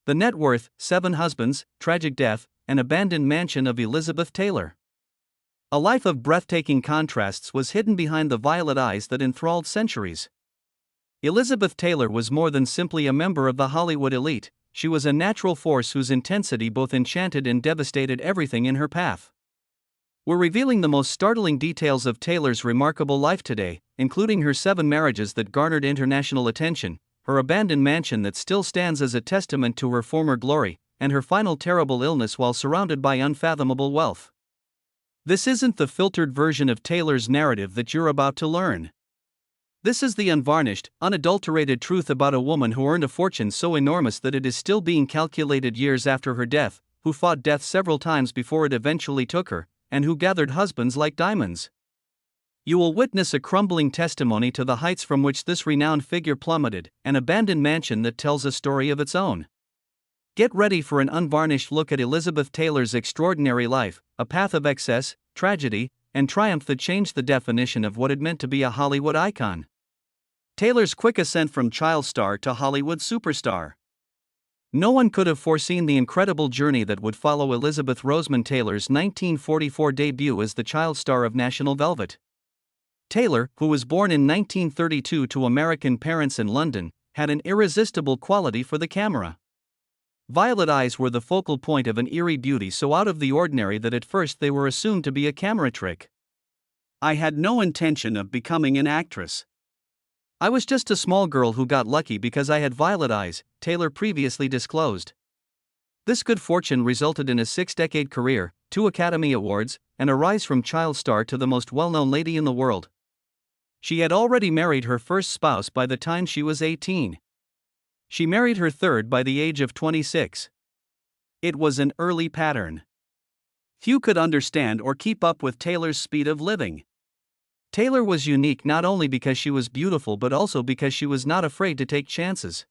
The Net Worth, 7 Husbands, Tragic Death, and Abandoned Mansion of Elizabeth Taylor. A life of breathtaking contrasts was hidden behind the violet eyes that enthralled centuries. Elizabeth Taylor was more than simply a member of the Hollywood elite, she was a natural force whose intensity both enchanted and devastated everything in her path. We're revealing the most startling details of Taylor's remarkable life today, including her 7 marriages that garnered international attention, her abandoned mansion that still stands as a testament to her former glory, and her final terrible illness while surrounded by unfathomable wealth. This isn't the filtered version of Taylor's narrative that you're about to learn. This is the unvarnished, unadulterated truth about a woman who earned a fortune so enormous that it is still being calculated years after her death, who fought death several times before it eventually took her, and who gathered husbands like diamonds. You will witness a crumbling testimony to the heights from which this renowned figure plummeted, an abandoned mansion that tells a story of its own. Get ready for an unvarnished look at Elizabeth Taylor's extraordinary life, a path of excess, tragedy, and triumph that changed the definition of what it meant to be a Hollywood icon. Taylor's quick ascent from child star to Hollywood superstar. No one could have foreseen the incredible journey that would follow Elizabeth Rosamond Taylor's 1944 debut as the child star of National Velvet. Taylor, who was born in 1932 to American parents in London, had an irresistible quality for the camera. Violet eyes were the focal point of an eerie beauty so out of the ordinary that at first they were assumed to be a camera trick. "I had no intention of becoming an actress. I was just a small girl who got lucky because I had violet eyes," Taylor previously disclosed. This good fortune resulted in a 6-decade career, 2 Academy Awards, and a rise from child star to the most well-known lady in the world. She had already married her first spouse by the time she was 18. She married her third by the age of 26. It was an early pattern. Few could understand or keep up with Taylor's speed of living. Taylor was unique not only because she was beautiful but also because she was not afraid to take chances.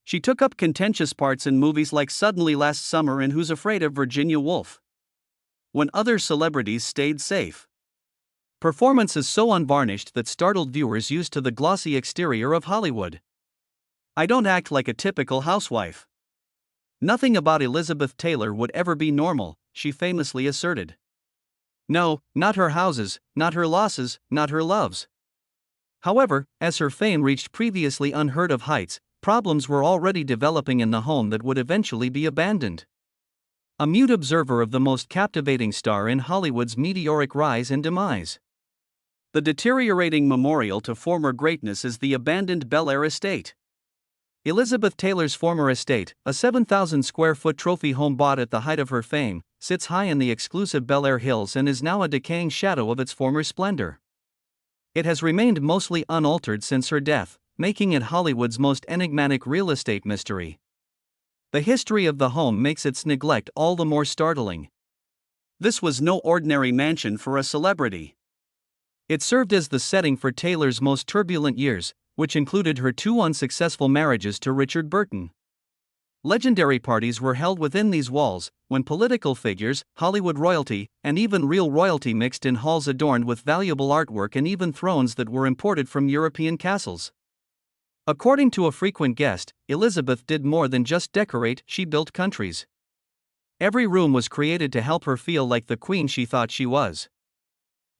She took up contentious parts in movies like Suddenly Last Summer and Who's Afraid of Virginia Woolf, when other celebrities stayed safe. Performances so unvarnished that startled viewers used to the glossy exterior of Hollywood. "I don't act like a typical housewife. Nothing about Elizabeth Taylor would ever be normal," she famously asserted. No, not her houses, not her losses, not her loves. However, as her fame reached previously unheard of heights, problems were already developing in the home that would eventually be abandoned. A mute observer of the most captivating star in Hollywood's meteoric rise and demise. The deteriorating memorial to former greatness is the abandoned Bel Air estate. Elizabeth Taylor's former estate, a 7,000-square-foot trophy home bought at the height of her fame, sits high in the exclusive Bel Air Hills and is now a decaying shadow of its former splendor. It has remained mostly unaltered since her death, making it Hollywood's most enigmatic real estate mystery. The history of the home makes its neglect all the more startling. This was no ordinary mansion for a celebrity. It served as the setting for Taylor's most turbulent years, which included her 2 unsuccessful marriages to Richard Burton. Legendary parties were held within these walls, when political figures, Hollywood royalty, and even real royalty mixed in halls adorned with valuable artwork and even thrones that were imported from European castles. According to a frequent guest, Elizabeth did more than just decorate, she built countries. Every room was created to help her feel like the queen she thought she was.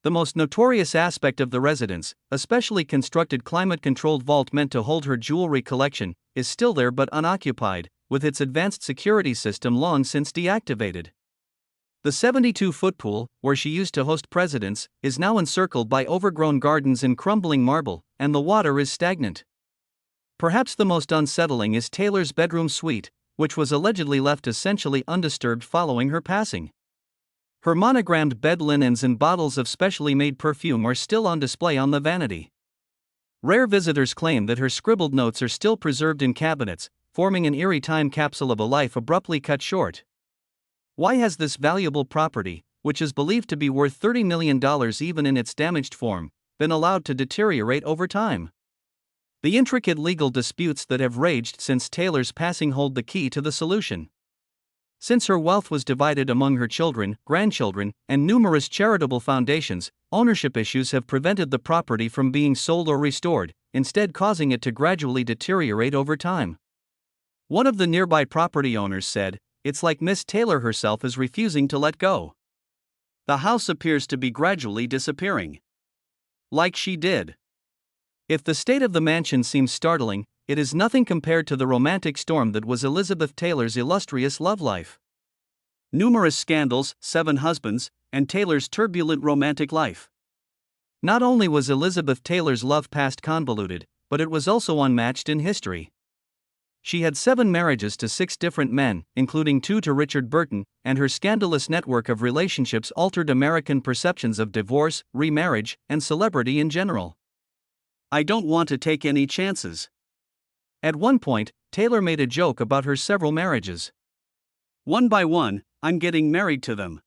The most notorious aspect of the residence, a specially constructed climate-controlled vault meant to hold her jewelry collection, is still there but unoccupied, with its advanced security system long since deactivated. The 72-foot pool, where she used to host presidents, is now encircled by overgrown gardens and crumbling marble, and the water is stagnant. Perhaps the most unsettling is Taylor's bedroom suite, which was allegedly left essentially undisturbed following her passing. Her monogrammed bed linens and bottles of specially made perfume are still on display on the vanity. Rare visitors claim that her scribbled notes are still preserved in cabinets, forming an eerie time capsule of a life abruptly cut short. Why has this valuable property, which is believed to be worth $30 million even in its damaged form, been allowed to deteriorate over time? The intricate legal disputes that have raged since Taylor's passing hold the key to the solution. Since her wealth was divided among her children, grandchildren, and numerous charitable foundations, ownership issues have prevented the property from being sold or restored, instead causing it to gradually deteriorate over time. One of the nearby property owners said, "It's like Miss Taylor herself is refusing to let go. The house appears to be gradually disappearing. Like she did." If the state of the mansion seems startling, it is nothing compared to the romantic storm that was Elizabeth Taylor's illustrious love life. Numerous scandals, 7 husbands, and Taylor's turbulent romantic life. Not only was Elizabeth Taylor's love past convoluted, but it was also unmatched in history. She had 7 marriages to 6 different men, including 2 to Richard Burton, and her scandalous network of relationships altered American perceptions of divorce, remarriage, and celebrity in general. "I don't want to take any chances." At one point, Taylor made a joke about her several marriages. "One by one, I'm getting married to them."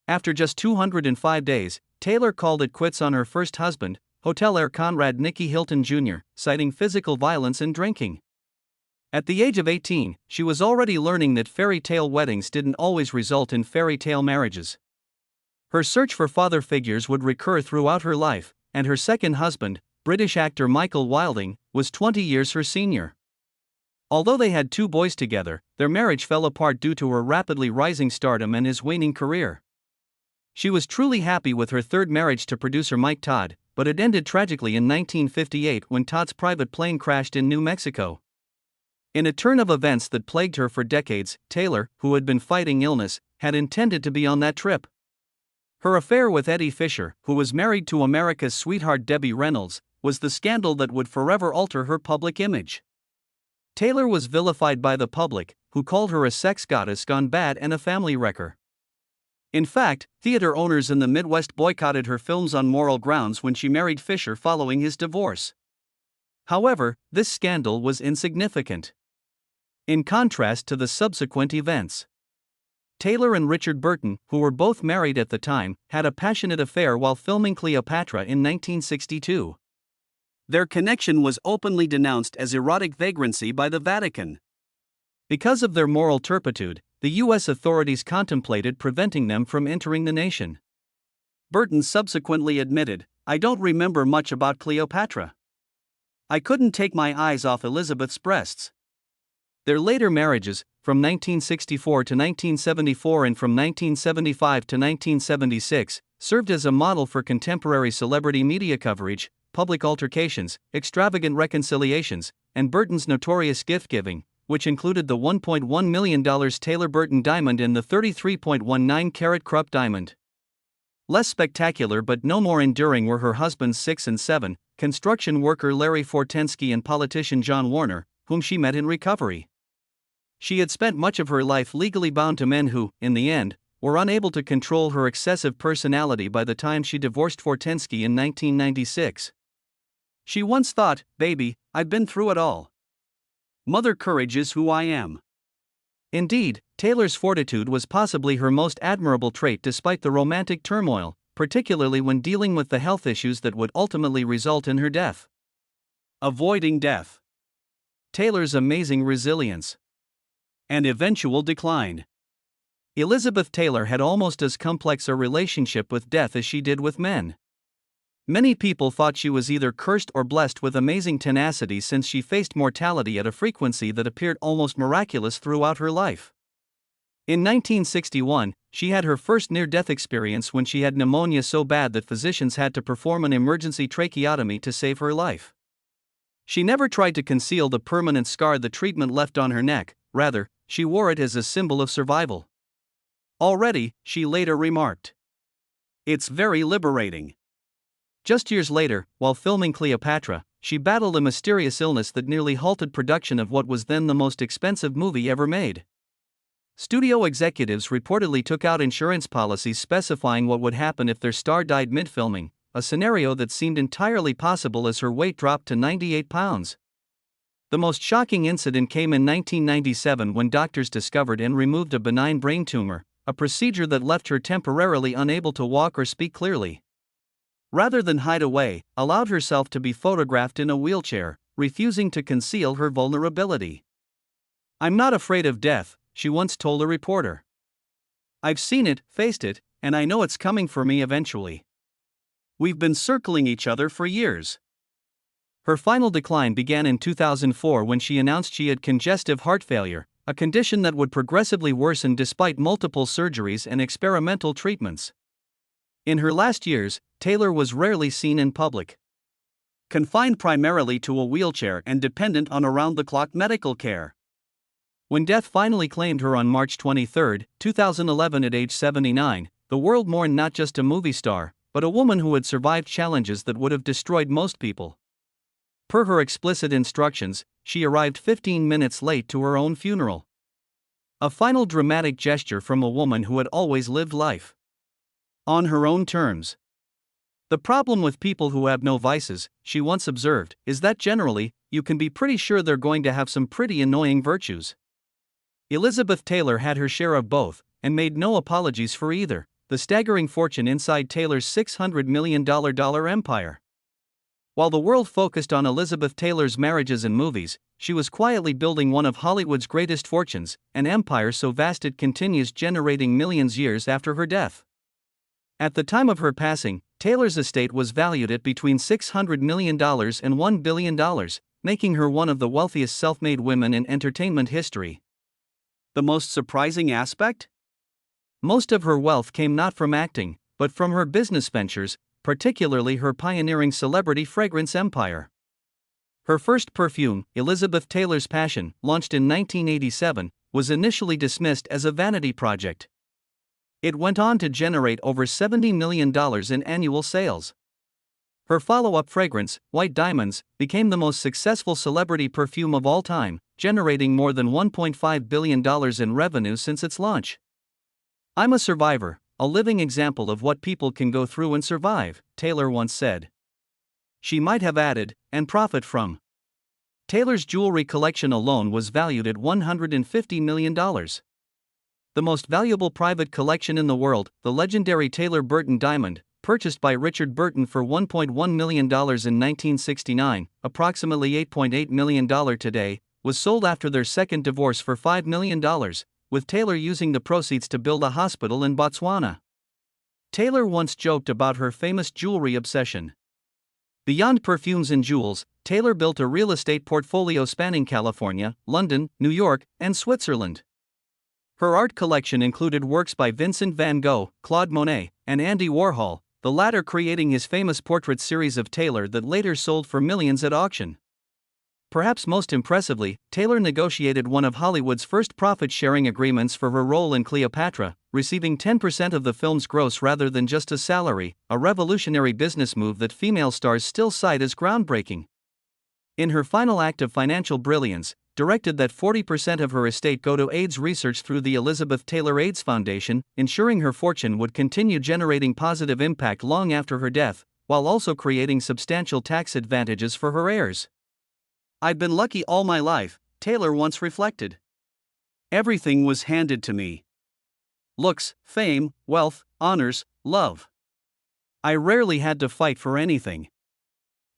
After just 205 days, Taylor called it quits on her first husband, hotelier Conrad Nicky Hilton Jr., citing physical violence and drinking. At the age of 18, she was already learning that fairy tale weddings didn't always result in fairy tale marriages. Her search for father figures would recur throughout her life, and her second husband, British actor Michael Wilding, was 20 years her senior. Although they had 2 boys together, their marriage fell apart due to her rapidly rising stardom and his waning career. She was truly happy with her third marriage to producer Mike Todd, but it ended tragically in 1958 when Todd's private plane crashed in New Mexico. In a turn of events that plagued her for decades, Taylor, who had been fighting illness, had intended to be on that trip. Her affair with Eddie Fisher, who was married to America's sweetheart Debbie Reynolds, was the scandal that would forever alter her public image. Taylor was vilified by the public, who called her a sex goddess gone bad and a family wrecker. In fact, theater owners in the Midwest boycotted her films on moral grounds when she married Fisher following his divorce. However, this scandal was insignificant in contrast to the subsequent events. Taylor and Richard Burton, who were both married at the time, had a passionate affair while filming Cleopatra in 1962. Their connection was openly denounced as erotic vagrancy by the Vatican. Because of their moral turpitude, the U.S. authorities contemplated preventing them from entering the nation. Burton subsequently admitted, "I don't remember much about Cleopatra. I couldn't take my eyes off Elizabeth's breasts." Their later marriages, from 1964 to 1974 and from 1975 to 1976, served as a model for contemporary celebrity media coverage, public altercations, extravagant reconciliations, and Burton's notorious gift-giving, which included the $1.1 million Taylor Burton diamond and the 33.19-carat Krupp diamond. Less spectacular but no more enduring were her husbands 6 and 7, construction worker Larry Fortensky and politician John Warner, whom she met in recovery. She had spent much of her life legally bound to men who, in the end, were unable to control her excessive personality by the time she divorced Fortensky in 1996. She once thought, "Baby, I've been through it all. Mother courage is who I am." Indeed, Taylor's fortitude was possibly her most admirable trait despite the romantic turmoil, particularly when dealing with the health issues that would ultimately result in her death. Avoiding death. Taylor's amazing resilience and eventual decline. Elizabeth Taylor had almost as complex a relationship with death as she did with men. Many people thought she was either cursed or blessed with amazing tenacity since she faced mortality at a frequency that appeared almost miraculous throughout her life. In 1961, she had her first near-death experience when she had pneumonia so bad that physicians had to perform an emergency tracheotomy to save her life. She never tried to conceal the permanent scar the treatment left on her neck, rather, she wore it as a symbol of survival. Already, she later remarked, "It's very liberating." Just years later, while filming Cleopatra, she battled a mysterious illness that nearly halted production of what was then the most expensive movie ever made. Studio executives reportedly took out insurance policies specifying what would happen if their star died mid-filming, a scenario that seemed entirely possible as her weight dropped to 98 pounds. The most shocking incident came in 1997 when doctors discovered and removed a benign brain tumor, a procedure that left her temporarily unable to walk or speak clearly. Rather than hide away, allowed herself to be photographed in a wheelchair, refusing to conceal her vulnerability. "I'm not afraid of death," she once told a reporter. "I've seen it, faced it, and I know it's coming for me eventually. We've been circling each other for years." Her final decline began in 2004 when she announced she had congestive heart failure, a condition that would progressively worsen despite multiple surgeries and experimental treatments. In her last years, Taylor was rarely seen in public. Confined primarily to a wheelchair and dependent on around-the-clock medical care. When death finally claimed her on March 23, 2011 at age 79, the world mourned not just a movie star, but a woman who had survived challenges that would have destroyed most people. Per her explicit instructions, she arrived 15 minutes late to her own funeral. A final dramatic gesture from a woman who had always lived life on her own terms. The problem with people who have no vices, she once observed, is that generally, you can be pretty sure they're going to have some pretty annoying virtues. Elizabeth Taylor had her share of both, and made no apologies for either, the staggering fortune inside Taylor's $600 million empire. While the world focused on Elizabeth Taylor's marriages and movies, she was quietly building one of Hollywood's greatest fortunes, an empire so vast it continues generating millions years after her death. At the time of her passing, Taylor's estate was valued at between $600 million and $1 billion, making her one of the wealthiest self-made women in entertainment history. The most surprising aspect? Most of her wealth came not from acting, but from her business ventures, particularly her pioneering celebrity fragrance empire. Her first perfume, Elizabeth Taylor's Passion, launched in 1987, was initially dismissed as a vanity project. It went on to generate over $70 million in annual sales. Her follow-up fragrance, White Diamonds, became the most successful celebrity perfume of all time, generating more than $1.5 billion in revenue since its launch. "I'm a survivor, a living example of what people can go through and survive," Taylor once said. She might have added, "and profit from." Taylor's jewelry collection alone was valued at $150 million. The most valuable private collection in the world, the legendary Taylor Burton diamond, purchased by Richard Burton for $1.1 million in 1969, approximately $8.8 million today, was sold after their second divorce for $5 million, with Taylor using the proceeds to build a hospital in Botswana. Taylor once joked about her famous jewelry obsession. Beyond perfumes and jewels, Taylor built a real estate portfolio spanning California, London, New York, and Switzerland. Her art collection included works by Vincent van Gogh, Claude Monet, and Andy Warhol, the latter creating his famous portrait series of Taylor that later sold for millions at auction. Perhaps most impressively, Taylor negotiated one of Hollywood's first profit-sharing agreements for her role in Cleopatra, receiving 10% of the film's gross rather than just a salary, a revolutionary business move that female stars still cite as groundbreaking. In her final act of financial brilliance, directed that 40% of her estate go to AIDS research through the Elizabeth Taylor AIDS Foundation, ensuring her fortune would continue generating positive impact long after her death, while also creating substantial tax advantages for her heirs. "I've been lucky all my life," Taylor once reflected. "Everything was handed to me. Looks, fame, wealth, honors, love. I rarely had to fight for anything."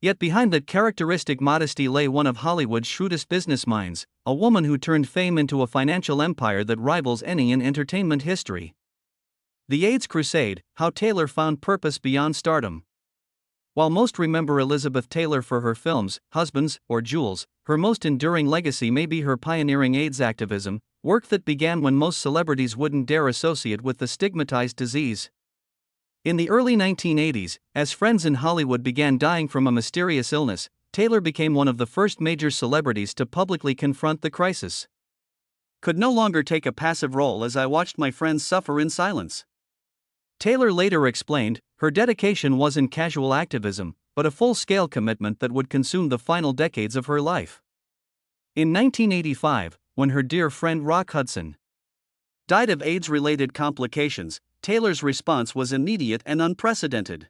Yet behind that characteristic modesty lay one of Hollywood's shrewdest business minds, a woman who turned fame into a financial empire that rivals any in entertainment history. The AIDS Crusade: How Taylor Found Purpose Beyond Stardom. While most remember Elizabeth Taylor for her films, Husbands, or Jewels, her most enduring legacy may be her pioneering AIDS activism, work that began when most celebrities wouldn't dare associate with the stigmatized disease. In the early 1980s, as friends in Hollywood began dying from a mysterious illness, Taylor became one of the first major celebrities to publicly confront the crisis. "Could no longer take a passive role as I watched my friends suffer in silence." Taylor later explained, her dedication wasn't casual activism, but a full-scale commitment that would consume the final decades of her life. In 1985, when her dear friend Rock Hudson died of AIDS-related complications, Taylor's response was immediate and unprecedented.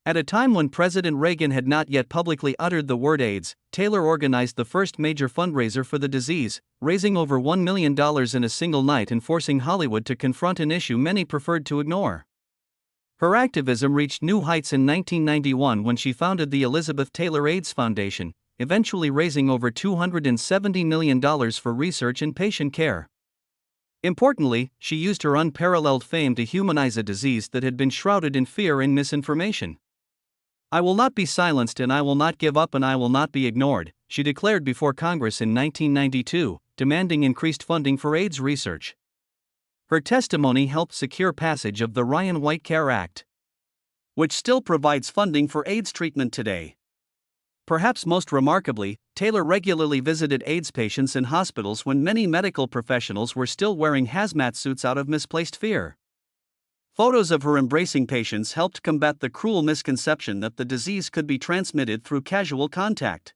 At a time when President Reagan had not yet publicly uttered the word AIDS, Taylor organized the first major fundraiser for the disease, raising over $1 million in a single night and forcing Hollywood to confront an issue many preferred to ignore. Her activism reached new heights in 1991 when she founded the Elizabeth Taylor AIDS Foundation, eventually raising over $270 million for research and patient care. Importantly, she used her unparalleled fame to humanize a disease that had been shrouded in fear and misinformation. "I will not be silenced and I will not give up and I will not be ignored," she declared before Congress in 1992, demanding increased funding for AIDS research. Her testimony helped secure passage of the Ryan White Care Act, which still provides funding for AIDS treatment today. Perhaps most remarkably, Taylor regularly visited AIDS patients in hospitals when many medical professionals were still wearing hazmat suits out of misplaced fear. Photos of her embracing patients helped combat the cruel misconception that the disease could be transmitted through casual contact.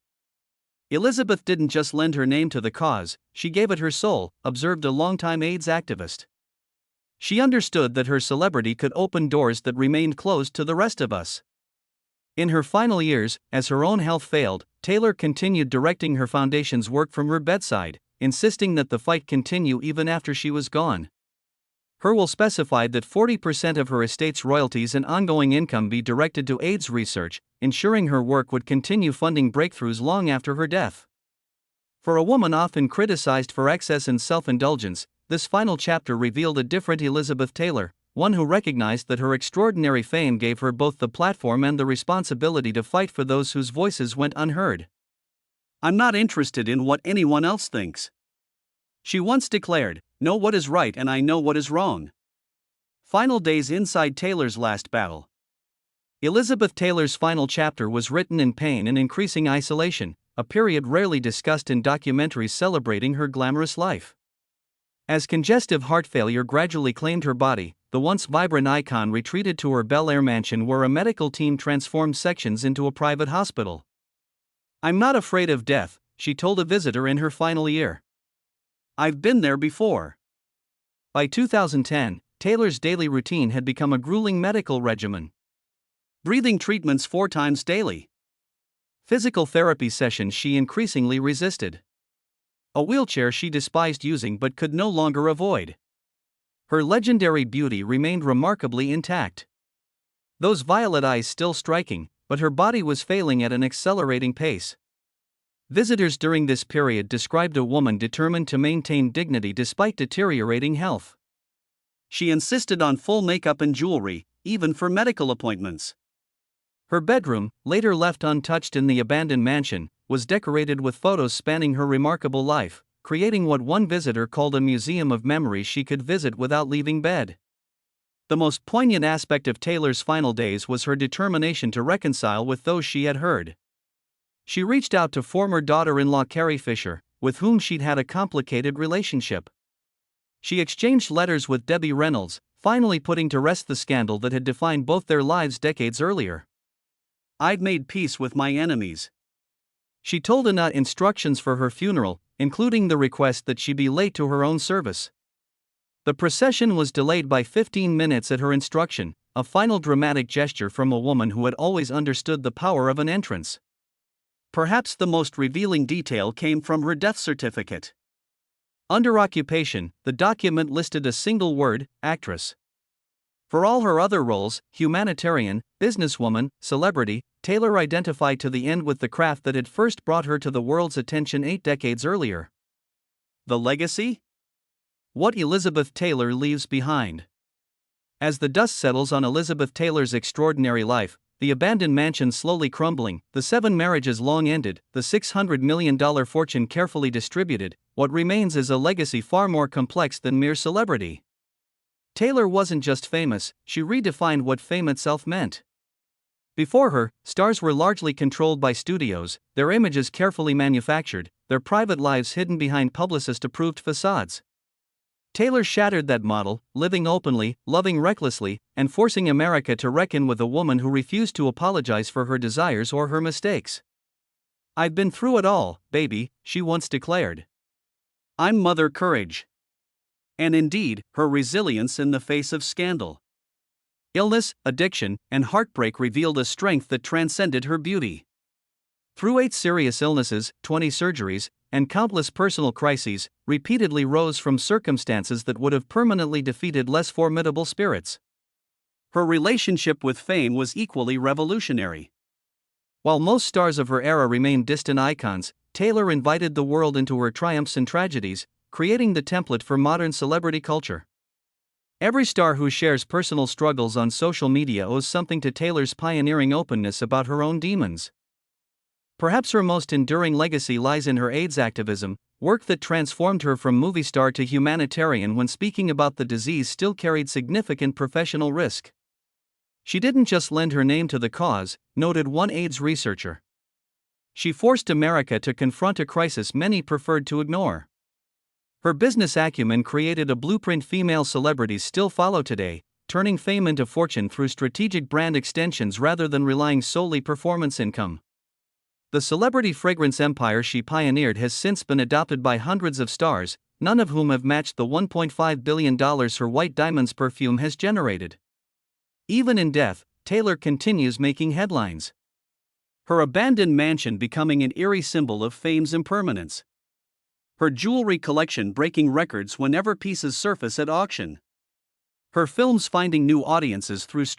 Elizabeth didn't just lend her name to the cause, she gave it her soul, observed a longtime AIDS activist. She understood that her celebrity could open doors that remained closed to the rest of us. In her final years, as her own health failed, Taylor continued directing her foundation's work from her bedside, insisting that the fight continue even after she was gone. Her will specified that 40% of her estate's royalties and ongoing income be directed to AIDS research, ensuring her work would continue funding breakthroughs long after her death. For a woman often criticized for excess and self-indulgence, this final chapter revealed a different Elizabeth Taylor, one who recognized that her extraordinary fame gave her both the platform and the responsibility to fight for those whose voices went unheard. "I'm not interested in what anyone else thinks," she once declared. "Know what is right and I know what is wrong." Final days inside Taylor's last battle. Elizabeth Taylor's final chapter was written in pain and increasing isolation, a period rarely discussed in documentaries celebrating her glamorous life. As congestive heart failure gradually claimed her body, the once vibrant icon retreated to her Bel Air mansion where a medical team transformed sections into a private hospital. "I'm not afraid of death," she told a visitor in her final year. "I've been there before." By 2010, Taylor's daily routine had become a grueling medical regimen. Breathing treatments 4 times daily. Physical therapy sessions she increasingly resisted. A wheelchair she despised using but could no longer avoid. Her legendary beauty remained remarkably intact. Those violet eyes still striking, but her body was failing at an accelerating pace. Visitors during this period described a woman determined to maintain dignity despite deteriorating health. She insisted on full makeup and jewelry, even for medical appointments. Her bedroom, later left untouched in the abandoned mansion, was decorated with photos spanning her remarkable life, creating what one visitor called a museum of memories she could visit without leaving bed. The most poignant aspect of Taylor's final days was her determination to reconcile with those she had hurt. She reached out to former daughter-in-law Carrie Fisher, with whom she'd had a complicated relationship. She exchanged letters with Debbie Reynolds, finally putting to rest the scandal that had defined both their lives decades earlier. "I'd made peace with my enemies," she told Anna instructions for her funeral, including the request that she be late to her own service. The procession was delayed by 15 minutes at her instruction, a final dramatic gesture from a woman who had always understood the power of an entrance. Perhaps the most revealing detail came from her death certificate. Under occupation, the document listed a single word: actress. For all her other roles, humanitarian, businesswoman, celebrity, Taylor identified to the end with the craft that had first brought her to the world's attention 8 decades earlier. The legacy? What Elizabeth Taylor leaves behind. As the dust settles on Elizabeth Taylor's extraordinary life, the abandoned mansion slowly crumbling, the 7 marriages long ended, the $600 million fortune carefully distributed, what remains is a legacy far more complex than mere celebrity. Taylor wasn't just famous, she redefined what fame itself meant. Before her, stars were largely controlled by studios, their images carefully manufactured, their private lives hidden behind publicist-approved facades. Taylor shattered that model, living openly, loving recklessly, and forcing America to reckon with a woman who refused to apologize for her desires or her mistakes. "I've been through it all, baby," she once declared. "I'm Mother Courage." And indeed, her resilience in the face of scandal, illness, addiction, and heartbreak revealed a strength that transcended her beauty. Through 8 serious illnesses, 20 surgeries, and countless personal crises, repeatedly rose from circumstances that would have permanently defeated less formidable spirits. Her relationship with fame was equally revolutionary. While most stars of her era remained distant icons, Taylor invited the world into her triumphs and tragedies, creating the template for modern celebrity culture. Every star who shares personal struggles on social media owes something to Taylor's pioneering openness about her own demons. Perhaps her most enduring legacy lies in her AIDS activism, work that transformed her from movie star to humanitarian when speaking about the disease still carried significant professional risk. She didn't just lend her name to the cause, noted one AIDS researcher. She forced America to confront a crisis many preferred to ignore. Her business acumen created a blueprint female celebrities still follow today, turning fame into fortune through strategic brand extensions rather than relying solely performance income. The celebrity fragrance empire she pioneered has since been adopted by hundreds of stars, none of whom have matched the $1.5 billion her White Diamonds perfume has generated. Even in death, Taylor continues making headlines. Her abandoned mansion becoming an eerie symbol of fame's impermanence. Her jewelry collection breaking records whenever pieces surface at auction. Her films finding new audiences through